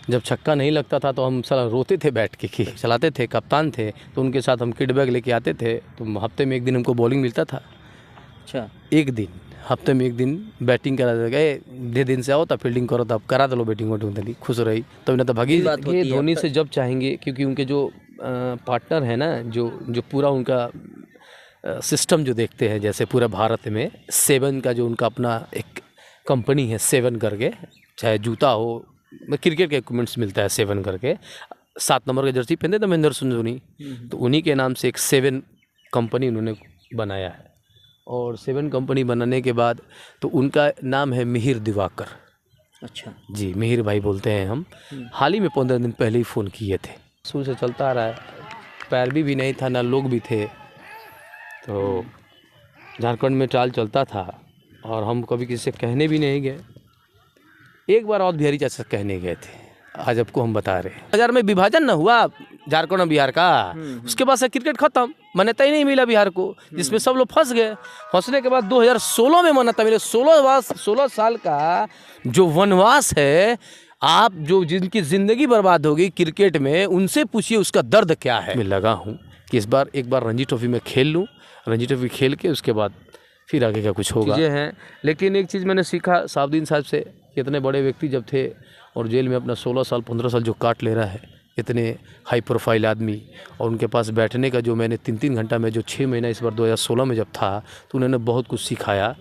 जब छक्का नहीं लगता था तो हम साला रोते थे बैठ के कि चलाते थे, कप्तान थे तो उनके साथ हम किट बैग लेके आते थे। तो हफ्ते में एक दिन हमको बॉलिंग मिलता था। अच्छा, एक दिन हफ्ते में एक दिन बैटिंग करा दे गए, 2 दिन से आओ तब फील्डिंग करो, तब करा दो बैटिंग वोटिंग तली खुश रही तब ना तो भागी बात होती है। धोनी से जब चाहेंगे, क्योंकि उनके जो पार्टनर है ना, जो पूरा उनका सिस्टम जो देखते हैं, जैसे पूरा भारत में 7 का जो उनका अपना एक कंपनी है 7 करके, चाहे जूता हो, क्रिकेट के इक्विपमेंट्स मिलता है 7 करके, 7 नंबर का जर्सी पहनते थे महेंद्र सिंह धोनी, तो उन्हीं के नाम से एक 7 कंपनी उन्होंने बनाया है। और 7 कंपनी बनाने के बाद तो उनका नाम है मिहिर दिवाकर। अच्छा जी, मिहिर भाई बोलते हैं हम। हाल ही में 15 दिन पहले ही फ़ोन किए थे। शुरू से चलता आ रहा है, पैरवी भी नहीं था ना लोग भी थे, तो झारखंड में चाल चलता था और हम कभी किसी से कहने भी नहीं गए। एक बार और बिहारी चाचा से कहने गए थे, आज आपको हम बता रहे हैं। 2000 में विभाजन ना हुआ झारखंड और बिहार का, उसके बाद से क्रिकेट खत्म, मान्यता ही नहीं मिला बिहार को, जिसमें सब लोग फंस गए। फंसने के बाद 2016 में मान्यता मिले। 16 साल का जो वनवास है, आप जो जिनकी ज़िंदगी बर्बाद हो गई क्रिकेट में, उनसे पूछिए उसका दर्द क्या है। मैं लगा हूँ कि इस बार एक बार रणजी ट्रॉफी में खेल लूँ, रणजी ट्रॉफी खेल के उसके बाद फिर आगे का कुछ होगा। चीज़ें हैं, लेकिन एक चीज़ मैंने सीखा साहबुद्दीन साहब से, इतने बड़े व्यक्ति जब थे और जेल में अपना 16 साल 15 साल जो काट ले रहा है, इतने हाई प्रोफाइल आदमी, और उनके पास बैठने का जो मैंने 3-3 घंटा में जो 6 महीना इस बार 2016 में जब था, तो उन्होंने बहुत कुछ सिखाया।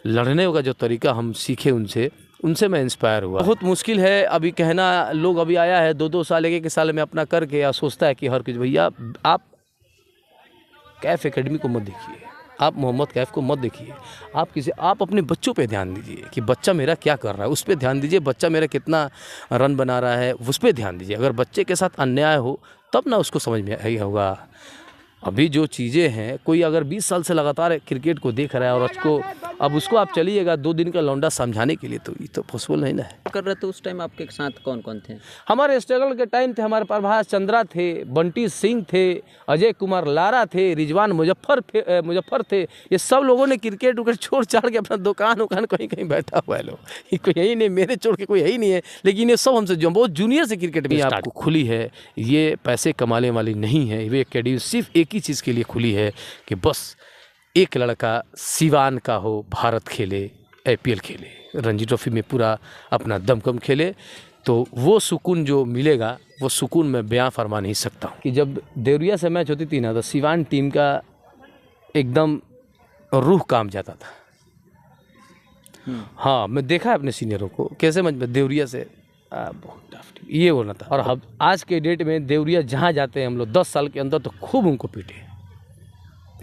लड़ने का जो तरीका हम सीखे उनसे मैं इंस्पायर हुआ। बहुत मुश्किल है अभी कहना, लोग अभी आया है 2-2 साल 1-1 साल में अपना करके, या सोचता है कि हर कुछ। भैया आप कैफ एकेडमी को मत देखिए, आप मोहम्मद कैफ को मत देखिए, आप अपने बच्चों पे ध्यान दीजिए कि बच्चा मेरा क्या कर रहा है, उस पर ध्यान दीजिए। बच्चा मेरा कितना रन बना रहा है, उस पर ध्यान दीजिए। अगर बच्चे के साथ अन्याय हो तब ना उसको समझ में आई होगा। अभी जो चीज़ें हैं, कोई अगर 20 साल से लगातार क्रिकेट को देख रहा है और अब उसको आप चलिएगा 2 दिन का लौंडा समझाने के लिए, तो ये तो पॉसिबल नहीं ना है। कर रहे थे उस टाइम आपके साथ कौन कौन थे? हमारे स्ट्रगल के टाइम थे, हमारे प्रभास चंद्रा थे, बंटी सिंह थे, अजय कुमार लारा थे, रिजवान मुजफ्फर थे। ये सब लोगों ने क्रिकेट उकेट छोड़ छाड़ के अपना दुकान कहीं कहीं बैठा हुआ है लोग। ये कोई यही नहीं, मेरे छोड़ के कोई यही नहीं है, लेकिन ये सब हमसे जो बहुत जूनियर से क्रिकेट भी आपको खुली है। ये पैसे कमाने वाली नहीं है, ये अकेडमी सिर्फ एक ही चीज़ के लिए खुली है कि बस एक लड़का सिवान का हो, भारत खेले, IPL खेले, रणजी ट्रॉफी में पूरा अपना दमखम खेले, तो वो सुकून जो मिलेगा, वो सुकून मैं बयां फरमा नहीं सकता हूँ। कि जब देवरिया से मैच होती थी ना, तो सिवान टीम का एकदम रूह काम जाता था। हाँ, मैं देखा है अपने सीनियरों को कैसे मैच देवरिया से बहुत टफ ये होना था। और अब आज के डेट में देवरिया जहाँ जाते हैं हम लोग 10 साल के अंदर, तो खूब उनको पीटे।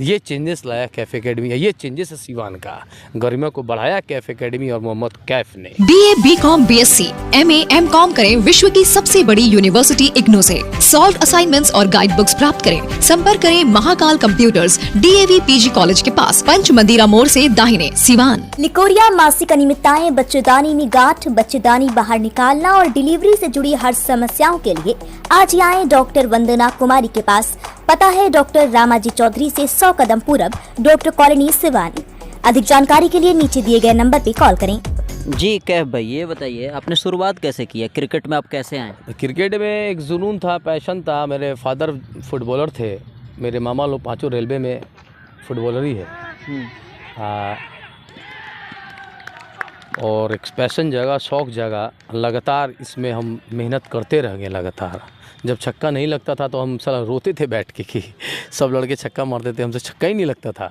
ये चेंजेस लाया कैफ एकेडमी, ये चेंजेस है सिवान का, गरिमा को बढ़ाया कैफ एकेडमी और मोहम्मद कैफ ने। BA, BCom, BSc, MA, MCom करें विश्व की सबसे बड़ी यूनिवर्सिटी इग्नू से। सॉल्व असाइनमेंट्स और गाइड बुक्स प्राप्त करें। संपर्क करें Mahakal computers, DAV PG college के पास, पंच मंदिरा मोड़ से दाहिने, सिवान। निकोरिया मासिक अनियमितताएं, बच्चेदानी में गांठ, बच्चेदानी बाहर निकालना और डिलीवरी से जुड़ी हर समस्याओं के लिए आज ही आए डॉक्टर वंदना कुमारी के पास। पता है डॉक्टर रामाजी चौधरी से 100 कदम पूरब, डॉक्टर कॉलोनी, सिवान। अधिक जानकारी के लिए नीचे दिए गए नंबर पे कॉल करें। जी कैफ भाई, ये बताइए आपने शुरुआत कैसे की है, क्रिकेट में आप कैसे आए? क्रिकेट में एक जुनून था, पैशन था। मेरे फादर फुटबॉलर थे, मेरे मामा लोग पांचों रेलवे में फुटबॉलर ही है। और एक पैशन जगह, शौक जगह, लगातार इसमें हम मेहनत करते रह गए लगातार। जब छक्का नहीं लगता था तो हम साला रोते थे बैठ के कि सब लड़के छक्का मारते थे, हमसे छक्का ही नहीं लगता था।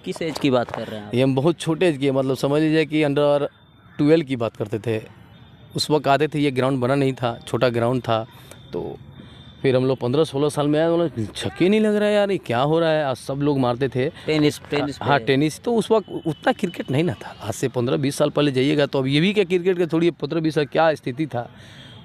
किस एज की बात कर रहे हैं? ये हम बहुत छोटे एज की, मतलब समझ लीजिए कि अंडर 12 की बात करते थे। उस वक्त आते थे, ये ग्राउंड बना नहीं था, छोटा ग्राउंड था। तो फिर हम लोग 15-16 साल में आए, बोले छक्के नहीं लग रहा है यार, ये क्या हो रहा है। आज सब लोग मारते थे टेनिस। हाँ, टेनिस। तो उस वक्त उतना क्रिकेट नहीं ना था। आज से 15-20 साल पहले जाइएगा तो अब ये भी क्या क्रिकेट के थोड़ी 15-20 साल क्या स्थिति था।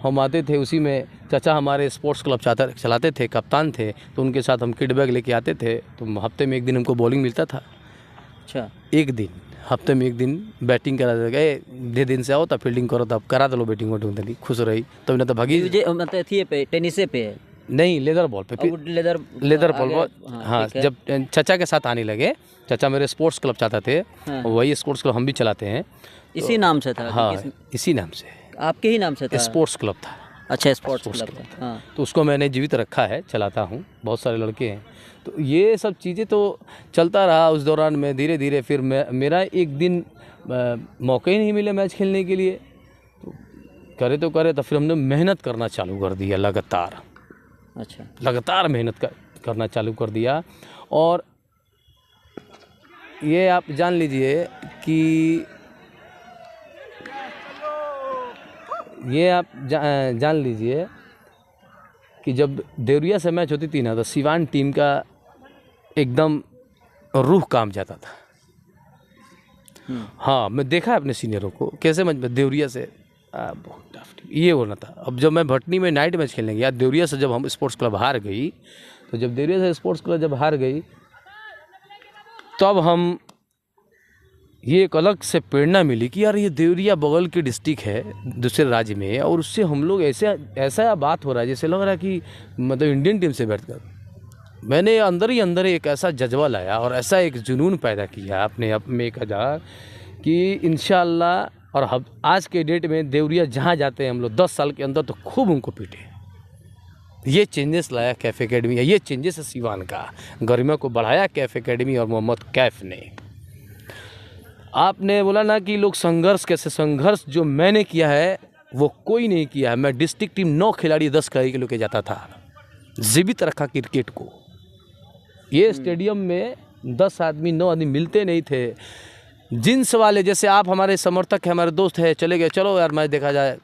हम आते थे, उसी में चाचा हमारे स्पोर्ट्स क्लब चलाते थे, कप्तान थे, तो उनके साथ हम किट बैग लेके आते थे। तो हफ्ते में एक दिन हमको बॉलिंग मिलता था। अच्छा, एक दिन हफ्ते में एक दिन बैटिंग करा दे गए, 2 दिन से आओ तब फील्डिंग करो, तब करा दो बैटिंग वोटिंग तली खुश रही तब ना तो भागी। मतलब थी पे टेनिस पे है? नहीं, लेदर बॉल पे। Leather ball. हाँ, जब चाचा के साथ आने लगे, चाचा मेरे स्पोर्ट्स क्लब चाहते थे। हाँ। वही स्पोर्ट्स क्लब हम भी चलाते हैं। इसी नाम से था? हाँ, इसी नाम से। आपके ही नाम से था? स्पोर्ट्स क्लब था। अच्छा, स्पोर्ट्स क्लब का। हाँ। तो उसको मैंने जीवित रखा है, चलाता हूँ। बहुत सारे लड़के हैं, तो ये सब चीज़ें तो चलता रहा। उस दौरान मैं धीरे धीरे फिर मेरा एक दिन मौका ही नहीं मिला मैच खेलने के लिए, तो करे तो फिर हमने मेहनत करना चालू कर दिया लगातार। अच्छा। लगातार मेहनत करना चालू कर दिया। और ये आप जान लीजिए कि जान लीजिए कि जब देवरिया से मैच होती थी ना, तो सिवान टीम का एकदम रूह काम जाता था। हाँ, मैं देखा है अपने सीनियरों को कैसे मैच देवरिया से बहुत टफ टीम ये होना था। अब जब मैं भटनी में नाइट मैच खेलने गया देवरिया से, जब हम स्पोर्ट्स क्लब हार गई, तो जब देवरिया से स्पोर्ट्स क्लब जब हार गई, तब हम ये एक अलग से प्रेरणा मिली कि यार ये देवरिया बगल की डिस्ट्रिक्ट है दूसरे राज्य में, और उससे हम लोग ऐसा बात हो रहा है जैसे लग रहा है कि मतलब इंडियन टीम से बैठकर। मैंने अंदर ही अंदर एक ऐसा जज्बा लाया और ऐसा एक जुनून पैदा किया अपने आप में कि इंशाअल्लाह। और आज के डेट में देवरिया जहाँ जाते हैं हम लोग 10 साल के अंदर तो खूब उनको पीटे। ये चेंजेस लाया कैफ एकेडमी, ये चेंजेस है सिवान का, गरिमा को बढ़ाया कैफ एकेडमी और मोहम्मद कैफ ने। आपने बोला ना कि लोग संघर्ष कैसे, संघर्ष जो मैंने किया है वो कोई नहीं किया है। मैं डिस्ट्रिक्ट टीम 9 खिलाड़ी 10 खिलाड़ी के लेके जाता था, जीवित रखा क्रिकेट को। ये स्टेडियम में 10 आदमी 9 आदमी मिलते नहीं थे। जिन्स वाले जैसे आप हमारे समर्थक हैं, हमारे दोस्त हैं, चले गए चलो यार मैच देखा जाए,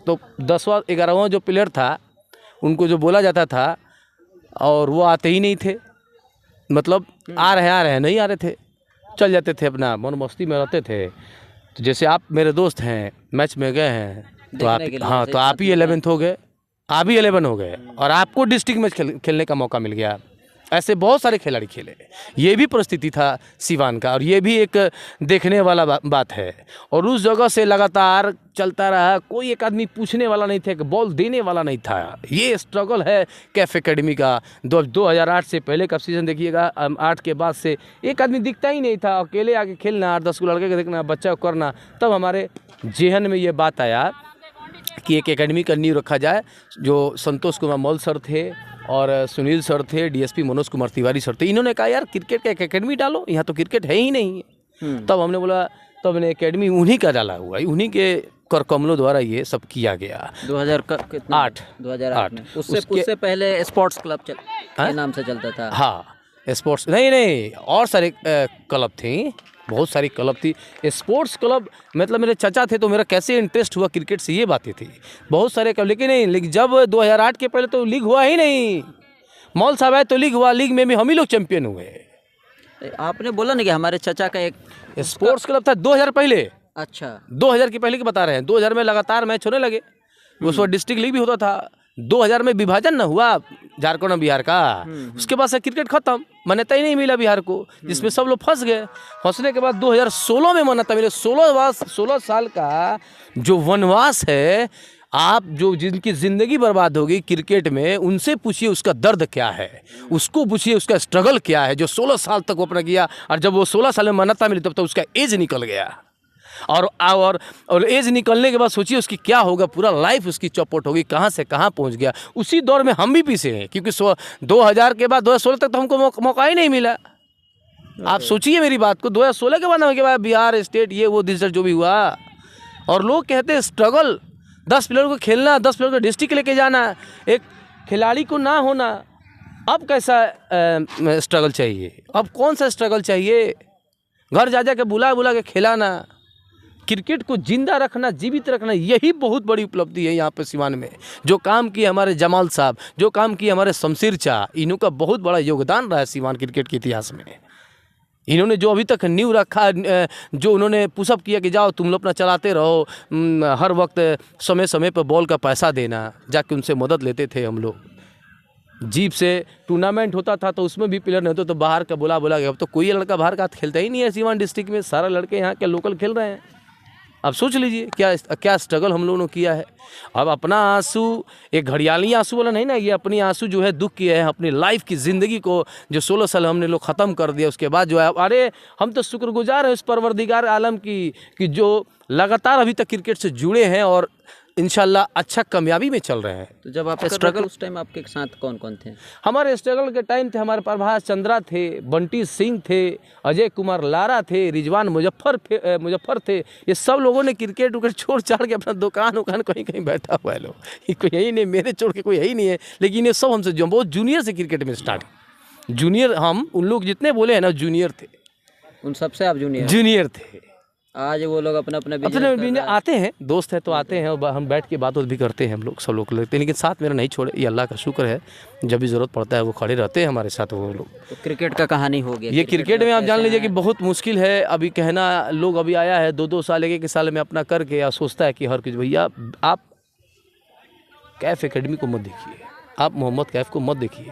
तो 10वां 11वां जो प्लेयर था उनको जो बोला जाता था और वो आते ही नहीं थे। मतलब आ रहे हैं नहीं आ रहे थे, चल जाते थे, अपना मन मस्ती में रहते थे। तो जैसे आप मेरे दोस्त हैं, मैच में गए हैं तो आप, हाँ, तो आप ही 11th हो गए, आप ही 11 हो गए और आपको डिस्ट्रिक्ट मैच खेलने का मौका मिल गया। ऐसे बहुत सारे खिलाड़ी खेले। ये भी परिस्थिति था सिवान का, और ये भी एक देखने वाला बात है। और उस जगह से लगातार चलता रहा, कोई एक आदमी पूछने वाला नहीं था, एक बॉल देने वाला नहीं था। ये स्ट्रगल है कैफ एकेडमी का। 2008 से पहले का सीज़न देखिएगा, 8 के बाद से एक आदमी दिखता ही नहीं था। अकेले आके खेलना, 8-10 को लड़के के देखना, बच्चा को करना। तब हमारे जेहन में ये बात आया कि एक एकेडमी का नींव रखा जाए। जो संतोष कुमार मौल सर थे और सुनील सर थे, डीएसपी मनोज कुमार तिवारी सर थे, इन्होंने कहा यार क्रिकेट का एक एकेडमी डालो, यहाँ तो क्रिकेट है ही नहीं है। तब हमने बोला, तब मैंने एकेडमी उन्हीं का डाला हुआ है, उन्हीं के कर कमलों द्वारा ये सब किया गया। 2008 में। उससे पहले स्पोर्ट्स क्लब के नाम से चलता था। हाँ, स्पोर्ट्स नहीं और सारे क्लब थे, बहुत सारी क्लब थी। स्पोर्ट्स क्लब मतलब मेरे चाचा थे, तो मेरा कैसे इंटरेस्ट हुआ क्रिकेट से ये बातें थी। बहुत सारे क्लब, लेकिन जब 2008 के पहले तो लीग हुआ ही नहीं। मौल साहब आए तो लीग हुआ, लीग में भी हम ही लोग चैंपियन हुए। आपने बोला ना कि हमारे चाचा का एक स्पोर्ट्स क्लब था 2000 पहले। अच्छा, 2000 के पहले की बता रहे हैं। 2000 में लगातार मैच होने लगे, उस वक्त डिस्ट्रिक्ट लीग भी होता था। 2000 में विभाजन ना हुआ झारखंड और बिहार का, उसके बाद से क्रिकेट खत्म, मान्यता ही नहीं मिला बिहार को, जिसमें सब लोग फंस गए। फंसने के बाद 2016 में मान्यता मिले। 16 साल का जो वनवास है, आप जो जिनकी ज़िंदगी बर्बाद हो गई क्रिकेट में, उनसे पूछिए उसका दर्द क्या है, उसको पूछिए उसका स्ट्रगल क्या है, जो 16 साल तक वो अपना किया। और जब वो 16 साल में मान्यता मिली, तब तो उसका एज निकल गया। और एज निकलने के बाद सोचिए उसकी क्या होगा, पूरा लाइफ उसकी चौपट होगी, कहाँ से कहाँ पहुँच गया। उसी दौर में हम भी पीछे हैं, क्योंकि 2000 के बाद 2016 तक तो हमको मौका ही नहीं मिला। आप सोचिए मेरी बात को, 2016 के बाद बिहार स्टेट ये वो डिस्ट्रिक्ट जो भी हुआ, और लोग कहते हैं स्ट्रगल, 10 प्लेयर को खेलना, 10 प्लेयर को डिस्ट्रिक्ट लेके जाना, एक खिलाड़ी को ना होना। अब कैसा स्ट्रगल चाहिए, अब कौन सा स्ट्रगल चाहिए? घर जा के बुला के खिलाना, क्रिकेट को जिंदा रखना, जीवित रखना, यही बहुत बड़ी उपलब्धि है यहाँ पे सिवान में। जो काम किए हमारे जमाल साहब, जो काम किए हमारे शमशीर चा, इन्हों का बहुत बड़ा योगदान रहा है सिवान क्रिकेट के इतिहास में। इन्होंने जो अभी तक नींव रखा, जो उन्होंने पुशअप किया कि जाओ तुम लोग अपना चलाते रहो, हर वक्त समय समय पर बॉल का पैसा देना, जाके उनसे मदद लेते थे हम लोग। जीप से टूर्नामेंट होता था तो उसमें भी प्लेयर नहीं होते, तो बाहर का बुला के, अब तो कोई लड़का बाहर का खेलता ही नहीं है सिवान डिस्ट्रिक्ट में, सारा लड़के यहाँ के लोकल खेल रहे हैं। अब सोच लीजिए क्या स्ट्रगल हम लोगों ने किया है। अब अपना आंसू, एक घड़ियाली आंसू वाला नहीं ना, ये अपनी आंसू जो है दुख की है, अपनी लाइफ की ज़िंदगी को जो 16 साल हमने लोग ख़त्म कर दिया, उसके बाद जो है, अरे हम तो शुक्रगुजार हैं उस परवरदिगार आलम की कि जो लगातार अभी तक क्रिकेट से जुड़े हैं और इंशाल्लाह अच्छा कामयाबी में चल रहे हैं। तो जब आप स्ट्रगल उस टाइम आपके साथ कौन कौन थे? हमारे स्ट्रगल के टाइम थे हमारे प्रभास चंद्रा थे, बंटी सिंह थे, अजय कुमार लारा थे, रिजवान मुजफ्फर थे। ये सब लोगों ने क्रिकेट उकेट छोड़ छाड़ के अपना दुकान कहीं कहीं बैठा हुआ है लोग। ये कोई यही नहीं, मेरे छोड़ के कोई यही नहीं है। लेकिन ये सब हमसे जो बहुत जूनियर से क्रिकेट में स्टार्ट, जूनियर हम उन लोग जितने बोले हैं ना जूनियर थे, उन सबसे आप जूनियर थे। आज वो लोग अपना अपने बिजनेस आते हैं, दोस्त है तो आते हैं और हम बैठ के बात भी करते हैं, हम लोग सब लोग लगते हैं। लेकिन साथ मेरा नहीं छोड़े, ये अल्लाह का शुक्र है। जब भी ज़रूरत पड़ता है वो खड़े रहते हैं हमारे साथ वो लोग। तो क्रिकेट का कहानी हो गया। ये क्रिकेट में आप जान लीजिए कि बहुत मुश्किल है अभी कहना। लोग अभी आया है 2-2 साल 1-1 साल में अपना करके या सोचता है कि हर कुछ। भैया आप कैफ एकेडमी को मत देखिए, आप मोहम्मद कैफ को मत देखिए,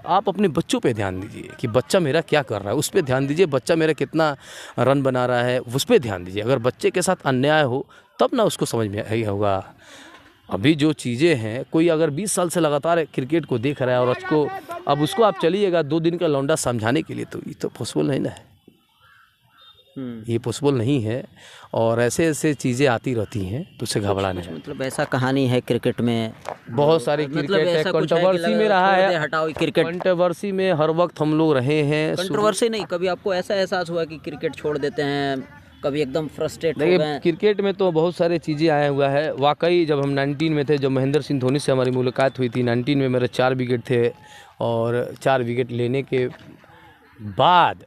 आप अपने बच्चों पे ध्यान दीजिए कि बच्चा मेरा क्या कर रहा है, उस पर ध्यान दीजिए। बच्चा मेरा कितना रन बना रहा है उस पर ध्यान दीजिए। अगर बच्चे के साथ अन्याय हो तब ना उसको समझ में आई होगा। अभी जो चीज़ें हैं, कोई अगर 20 साल से लगातार क्रिकेट को देख रहा है और उसको आप चलिएगा 2 दिन का लौंडा समझाने के लिए, तो ये तो पॉसिबल नहीं ना है, ये पॉसिबल नहीं है। और ऐसे ऐसे चीज़ें आती रहती हैं तो उसे घबराना है। मतलब ऐसा कहानी है क्रिकेट में, बहुत सारी क्रिकेट है, कंट्रोवर्सी में रहा है, हटाओ क्रिकेट, कंट्रोवर्सी में हर वक्त हम लोग रहे हैं। कंट्रोवर्सी नहीं, कभी आपको ऐसा एहसास हुआ कि क्रिकेट छोड़ देते हैं, कभी एकदम फ्रस्ट्रेट हो गए? क्रिकेट में तो बहुत सारी चीज़ें आया हुआ है। वाकई जब हम 19 में थे, जब महेंद्र सिंह धोनी से हमारी मुलाकात हुई थी, 19 में मेरे 4 विकेट थे और 4 विकेट लेने के बाद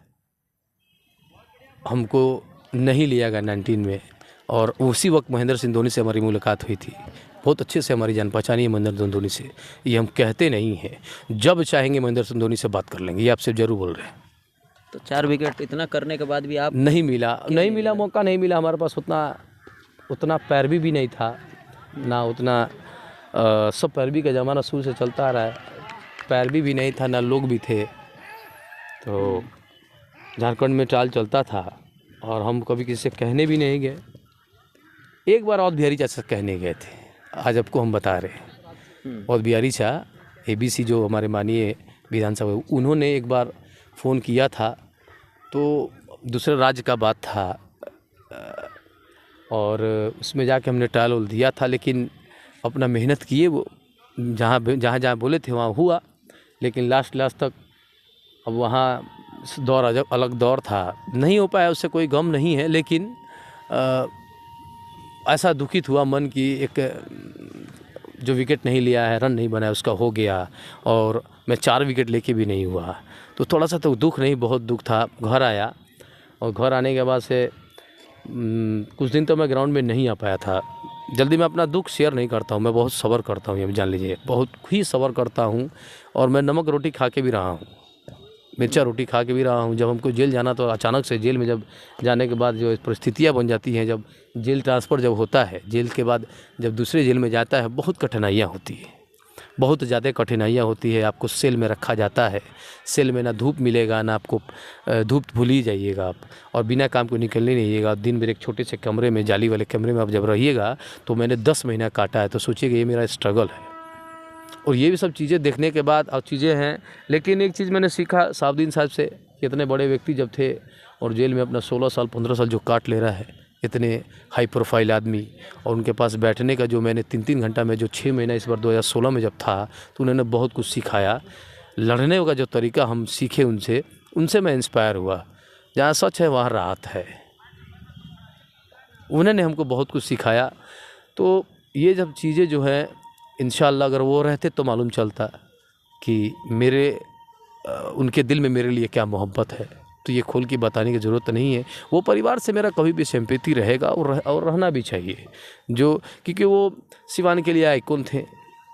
हमको नहीं लिया गया 19 में। और उसी वक्त महेंद्र सिंह धोनी से हमारी मुलाकात हुई थी। बहुत अच्छे से हमारी जान पहचानी है महेंद्र सिंह धोनी से, ये हम कहते नहीं हैं। जब चाहेंगे महेंद्र सिंह धोनी से बात कर लेंगे, ये आपसे ज़रूर बोल रहे हैं। तो 4 विकेट इतना करने के बाद भी आप नहीं मिला मौका नहीं मिला। हमारे पास उतना पैरवी भी नहीं था ना, उतना सब पैरवी का ज़माना शुरू से चलता आ रहा है। पैरवी भी नहीं था ना, लोग भी थे। तो झारखंड में चाल चलता था और हम कभी किसी से कहने भी नहीं गए। एक बार और बिहारी चाचा से कहने गए थे, आज आपको हम बता रहे हैं। और बिहारी चाचा ABC जो हमारे माननीय विधानसभा, उन्होंने एक बार फ़ोन किया था, तो दूसरे राज्य का बात था और उसमें जाके हमने ट्रायल दिया था। लेकिन अपना मेहनत किए, वो जहाँ बोले थे वहाँ हुआ। लेकिन लास्ट तक अब वहाँ दौर अलग दौर था, नहीं हो पाया, उससे कोई गम नहीं है। लेकिन ऐसा दुखित हुआ मन की एक जो विकेट नहीं लिया है, रन नहीं बनाया, उसका हो गया और मैं 4 विकेट लेके भी नहीं हुआ। तो थोड़ा सा तो दुख नहीं, बहुत दुख था। घर आया और घर आने के बाद से कुछ दिन तो मैं ग्राउंड में नहीं आ पाया था। जल्दी मैं अपना दुख शेयर नहीं करता हूँ, मैं बहुत सब्र करता हूँ, ये जान लीजिए, बहुत ही सब्र करता हूँ। और मैं नमक रोटी खा के भी रहा हूँ, मिर्चा रोटी खा के भी रहा हूँ। जब हमको जेल जाना तो अचानक से जेल में जब जाने के बाद जो परिस्थितियाँ बन जाती हैं, जब जेल ट्रांसफ़र जब होता है, जेल के बाद जब दूसरे जेल में जाता है, बहुत कठिनाइयाँ होती है, बहुत ज़्यादा कठिनाइयाँ होती है। आपको सेल में रखा जाता है, सेल में ना धूप मिलेगा ना आपको, धूप भूल ही जाइएगा आप, और बिना काम को निकलने नहीं जाइएगा। दिन भर एक छोटे से कमरे में, जाली वाले कमरे में आप जब रहिएगा, तो मैंने 10 महीना काटा है। तो सोचिएगा ये मेरा स्ट्रगल है। और ये भी सब चीज़ें देखने के बाद और चीज़ें हैं। लेकिन एक चीज़ मैंने सीखा साहबुद्दीन साहब से, इतने बड़े व्यक्ति जब थे और जेल में अपना 16 साल 15 साल जो काट ले रहा है, इतने हाई प्रोफाइल आदमी, और उनके पास बैठने का जो मैंने 3-3 घंटा में जो 6 महीना इस बार 2016 में जब था, तो उन्होंने बहुत कुछ सिखाया। लड़ने का जो तरीका हम सीखे उनसे मैं इंस्पायर हुआ। जहाँ सच है वहाँ राहत है। उन्होंने हमको बहुत कुछ सिखाया। तो ये जब चीज़ें जो हैं, इंशाअल्लाह अगर वो रहते तो मालूम चलता कि उनके दिल में मेरे लिए क्या मोहब्बत है। तो ये खोल के बताने की ज़रूरत नहीं है। वो परिवार से मेरा कभी भी सिंपैथी रहेगा और रहना भी चाहिए, क्योंकि वो सिवान के लिए आइकॉन थे,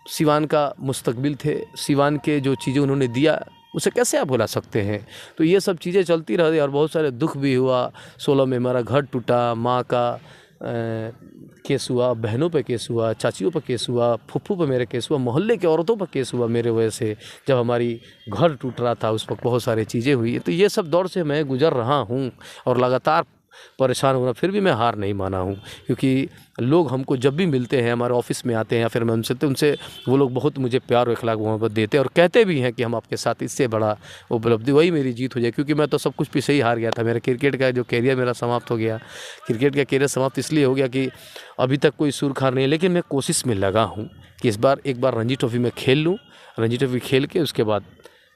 सिवान का मुस्तकबिल थे। सिवान के जो चीज़ें उन्होंने दिया उसे कैसे आप भुला सकते हैं। तो ये सब चीज़ें चलती रही और बहुत सारे दुख भी हुआ। 16 में हमारा घर टूटा, माँ का केस हुआ, बहनों पे केस हुआ, चाचियों पे केस हुआ, फुफ्फू पे मेरे केस हुआ, मोहल्ले के औरतों पर केस हुआ मेरे वजह से। जब हमारी घर टूट रहा था उस वक्त बहुत सारी चीज़ें हुई। तो ये सब दौर से मैं गुजर रहा हूँ और लगातार परेशान होना, फिर भी मैं हार नहीं माना हूँ, क्योंकि लोग हमको जब भी मिलते हैं, हमारे ऑफिस में आते हैं या फिर मैं उनसे, तो उनसे वो लोग बहुत मुझे प्यार और इखलाक मोहब्बत देते हैं और कहते भी हैं कि हम आपके साथ, इससे बड़ा उपलब्धि वही मेरी जीत हो जाए। क्योंकि मैं तो सब कुछ पीछे ही हार गया था, मेरा क्रिकेट का जो कैरियर मेरा समाप्त हो गया। क्रिकेट का कैरियर समाप्त इसलिए हो गया कि अभी तक कोई सुरखार नहीं है, लेकिन मैं कोशिश में लगा हूँ कि इस बार एक बार रणजी ट्रॉफी में खेल लूँ, रणजी ट्रॉफी खेल के उसके बाद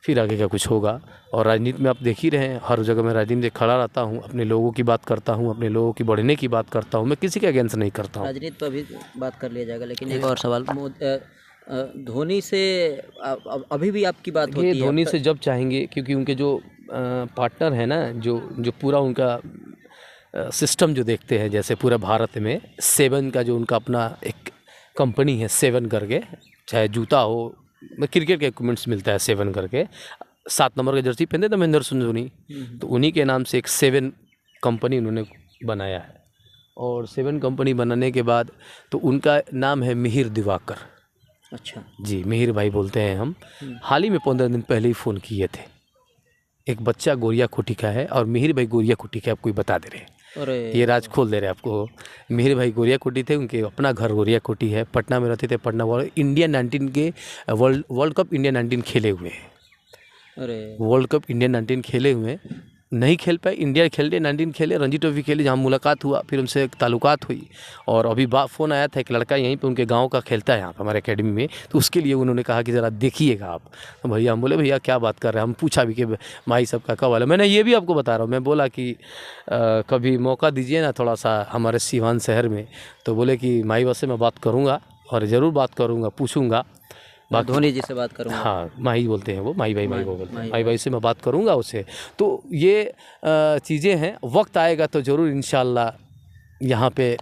फिर आगे का कुछ होगा। और राजनीति में आप देख ही रहे हैं, हर जगह मैं राजनीति में खड़ा रहता हूँ, अपने लोगों की बात करता हूँ, अपने लोगों की बढ़ने की बात करता हूँ, मैं किसी के अगेंस्ट नहीं करता हूँ। राजनीति तो अभी बात कर लिया जाएगा, लेकिन एक और सवाल, धोनी से अभी भी आपकी बात होती है? धोनी से जब चाहेंगे, क्योंकि उनके जो पार्टनर है ना, जो पूरा उनका सिस्टम जो देखते हैं, जैसे पूरे भारत में 7 का जो उनका अपना एक कंपनी है 7 करके, चाहे जूता हो, क्रिकेट के इक्विपमेंट्स मिलता है 7 करके, 7 नंबर का जर्सी पहनते थे महेंद्र सिंह धोनी, तो उन्हीं के नाम से एक 7 कंपनी उन्होंने बनाया है। और 7 कंपनी बनाने के बाद तो उनका नाम है मिहिर दिवाकर। अच्छा जी, मिहिर भाई बोलते हैं हम। हाल ही में 15 दिन पहले ही फ़ोन किए थे। एक बच्चा गोरिया खुटी का है और मिहिर भाई गोरिया खुटी का, आपको बता दे रहे हैं, ये राज खोल दे रहे हैं आपको। मिहिर भाई गोरिया कोटी थे, उनके अपना घर गोरिया कोटी है, पटना में रहते थे। पटना इंडिया 19 के वर्ल्ड कप इंडिया 19 खेले हुए हैं। अरे वर्ल्ड कप इंडिया 19 खेले हुए हैं, नहीं खेल पाए, इंडिया खेले 19 खेले, रणजी ट्रॉफी खेले, जहाँ मुलाकात हुआ, फिर उनसे एक ताल्लुकात हुई। और अभी फ़ोन आया था, एक लड़का यहीं पे उनके गांव का खेलता है यहाँ पर हमारे एकेडमी में, तो उसके लिए उन्होंने कहा कि ज़रा देखिएगा आप। तो भैया हम बोले भैया क्या बात कर रहे हैं, हम पूछा भी कि माई सब का कब वाला। मैंने ये भी आपको बता रहा हूँ, मैं बोला कि कभी मौका दीजिए ना थोड़ा सा हमारे सीवान शहर में, तो बोले कि माई बस से मैं बात करूँगा और ज़रूर बात करूँगा, पूछूँगा। धोनी जी से बात करूँगा। हाँ, माही बोलते हैं वो, माही भाई बोलते हैं, माही भाई से मैं बात करूँगा उससे। तो ये चीज़ें हैं, वक्त आएगा तो ज़रूर इंशाल्लाह यहाँ पे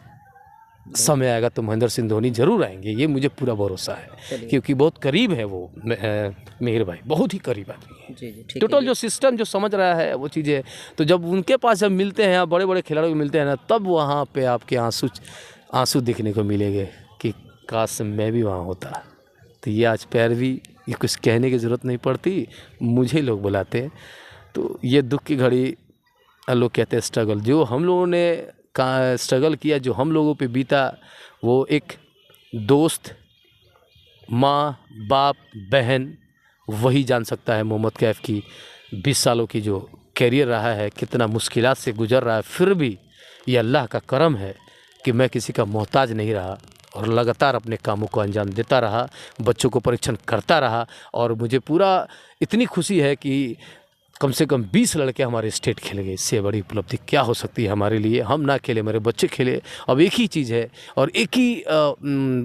समय आएगा तो महेंद्र सिंह धोनी ज़रूर आएंगे, ये मुझे पूरा भरोसा है, क्योंकि बहुत करीब है वो मिहिर भाई, बहुत ही करीब आदमी है। जी जी, टोटल जो सिस्टम जो समझ रहा है वो चीज़ें, तो जब उनके पास जब मिलते हैं, बड़े बड़े खिलाड़ियों को मिलते हैं ना, तब वहाँ पे आपके आंसू दिखने को मिलेंगे कि काश मैं भी वहाँ होता। तो ये आज पैरवी, ये कुछ कहने की ज़रूरत नहीं पड़ती, मुझे लोग बुलाते हैं। तो ये दुख की घड़ी, लोग कहते हैं स्ट्रगल, जो हम लोगों ने का स्ट्रगल किया, जो हम लोगों पे बीता, वो एक दोस्त, माँ, बाप, बहन, वही जान सकता है। मोहम्मद कैफ की 20 सालों की जो कैरियर रहा है, कितना मुश्किलात से गुजर रहा है, फिर भी ये अल्लाह का करम है कि मैं किसी का मोहताज नहीं रहा और लगातार अपने कामों को अंजाम देता रहा, बच्चों को परीक्षण करता रहा। और मुझे पूरा इतनी खुशी है कि कम से कम 20 लड़के हमारे स्टेट खेल गए, इससे बड़ी उपलब्धि क्या हो सकती है हमारे लिए। हम ना खेले, मेरे बच्चे खेले। अब एक ही चीज़ है और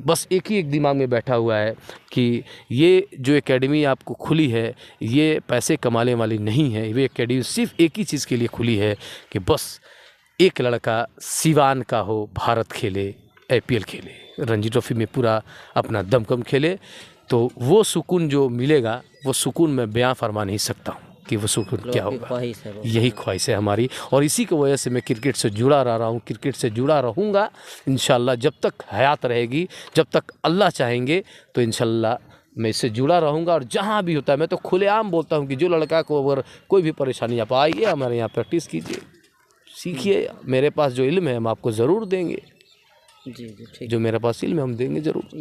बस एक ही दिमाग में बैठा हुआ है कि ये जो एकेडमी आपको खुली है, ये पैसे कमाने वाली नहीं है। ये एकेडमी सिर्फ एक ही चीज़ के लिए खुली है कि बस एक लड़का सिवान का हो, भारत खेले, IPL खेले, रणजी ट्रॉफी में पूरा अपना दमखम खेले। तो वो सुकून जो मिलेगा, वो सुकून मैं बयां फरमा नहीं सकता हूँ कि वो सुकून क्या होगा। यही ख्वाहिश है हमारी, और इसी की वजह से मैं क्रिकेट से जुड़ा रह रहा हूँ, क्रिकेट से जुड़ा रहूँगा इंशाल्लाह। जब तक हयात रहेगी, जब तक अल्लाह चाहेंगे, तो इंशाल्लाह मैं इससे जुड़ा रहूँगा। और जहाँ भी होता है, मैं तो खुलेआम बोलता हूँ कि जो लड़का को अगर कोई भी परेशानी आप आइए, हमारे यहाँ प्रैक्टिस कीजिए, सीखिए। मेरे पास जो इल्म है हम आपको ज़रूर देंगे, जी जी, ठीक। जो मेरे पास इल्म है हम देंगे ज़रूर।